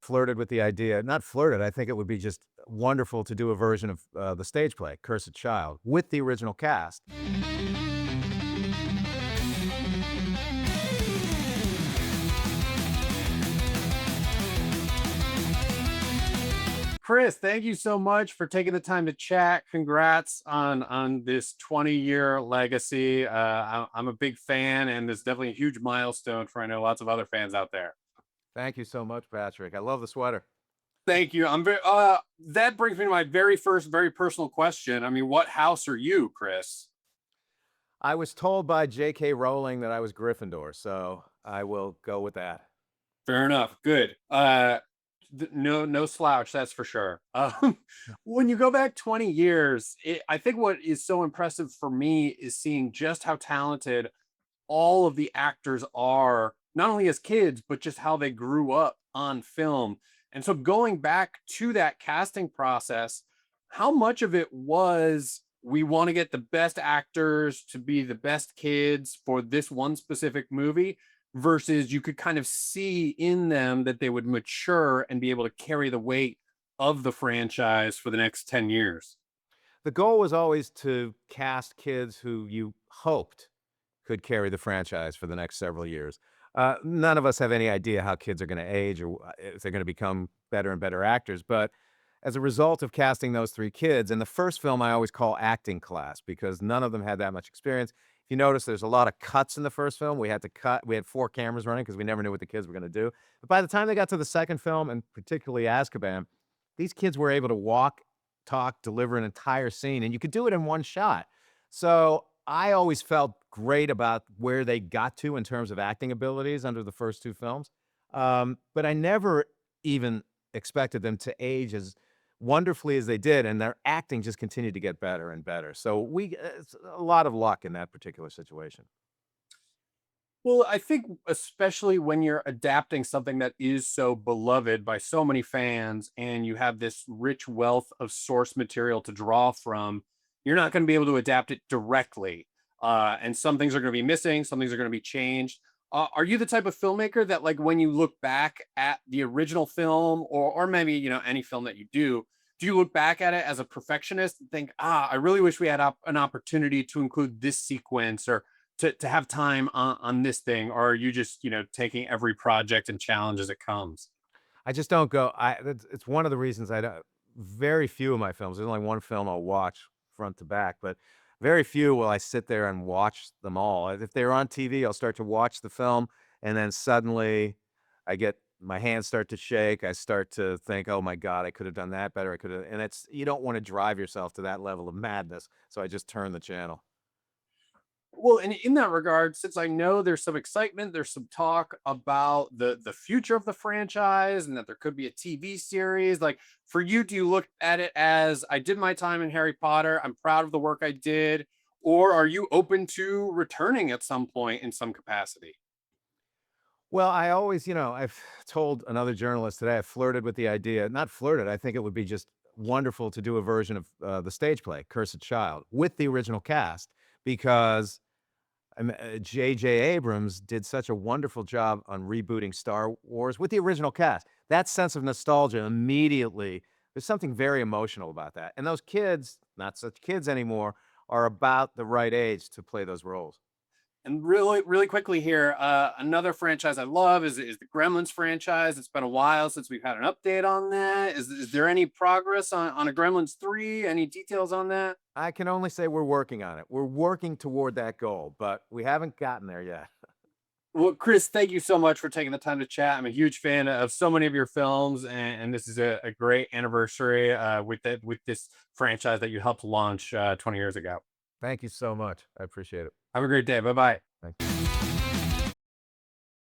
Flirted with the idea, not flirted, I think it would be just wonderful to do a version of, the stage play, Cursed Child, with the original cast. Chris, thank you so much for taking the time to chat. Congrats on this 20-year legacy. I'm a big fan, and it's definitely a huge milestone for I know lots of other fans out there. Thank you so much, Patrick. I love the sweater. Thank you. I'm very. That brings me to my very first, very personal question. I mean, what house are you, Chris? I was told by J.K. Rowling that I was Gryffindor, so I will go with that. Fair enough. Good. No slouch, that's for sure. When you go back 20 years, I think what is so impressive for me is seeing just how talented all of the actors are, not only as kids, but just how they grew up on film. And so going back to that casting process, how much of it was we want to get the best actors to be the best kids for this one specific movie versus you could kind of see in them that they would mature and be able to carry the weight of the franchise for the next 10 years? The goal was always to cast kids who you hoped could carry the franchise for the next several years. None of us have any idea how kids are gonna age or if they're gonna become better and better actors, but as a result of casting those 3 kids, and the first film I always call acting class because none of them had that much experience. If you notice, there's a lot of cuts in the first film. We had 4 cameras running because we never knew what the kids were gonna do. But by the time they got to the second film, and particularly Azkaban, these kids were able to walk, talk, deliver an entire scene, and you could do it in one shot. So I always felt great about where they got to in terms of acting abilities under the first 2 films. But I never even expected them to age as wonderfully as they did, and their acting just continued to get better and better. So it's a lot of luck in that particular situation. Well, I think especially when you're adapting something that is so beloved by so many fans and you have this rich wealth of source material to draw from, you're not going to be able to adapt it directly. And some things are going to be missing, some things are going to be changed. Are you the type of filmmaker that, like, when you look back at the original film, or maybe any film that you do you look back at it as a perfectionist and think, I really wish we had an opportunity to include this sequence or to have time on this thing, or are you just taking every project and challenge as it comes? I just don't go. It's one of the reasons I don't. Very few of my films. There's only one film I'll watch front to back, but very few will I sit there and watch them all. If they're on TV, I'll start to watch the film, and then suddenly, my hands start to shake. I start to think, "Oh my god, I could have done that better. I could have." And it's you don't want to drive yourself to that level of madness, so I just turn the channel. Well, and in that regard, since I know there's some excitement, there's some talk about the future of the franchise and that there could be a TV series. Like, for you, do you look at it as, I did my time in Harry Potter, I'm proud of the work I did, or are you open to returning at some point in some capacity? Well, I always, I've told another journalist today, I flirted with the idea, not flirted, I think it would be just wonderful to do a version of the stage play, Cursed Child, with the original cast because J.J. Abrams did such a wonderful job on rebooting Star Wars with the original cast. That sense of nostalgia immediately, there's something very emotional about that. And those kids, not such kids anymore, are about the right age to play those roles. And really, really quickly here, another franchise I love is the Gremlins franchise. It's been a while since we've had an update on that. Is there any progress on a Gremlins 3? Any details on that? I can only say we're working on it. We're working toward that goal, but we haven't gotten there yet. Well, Chris, thank you so much for taking the time to chat. I'm a huge fan of so many of your films, and this is a great anniversary with this franchise that you helped launch 20 years ago. Thank you so much. I appreciate it. Have a great day. Bye bye. Thank you.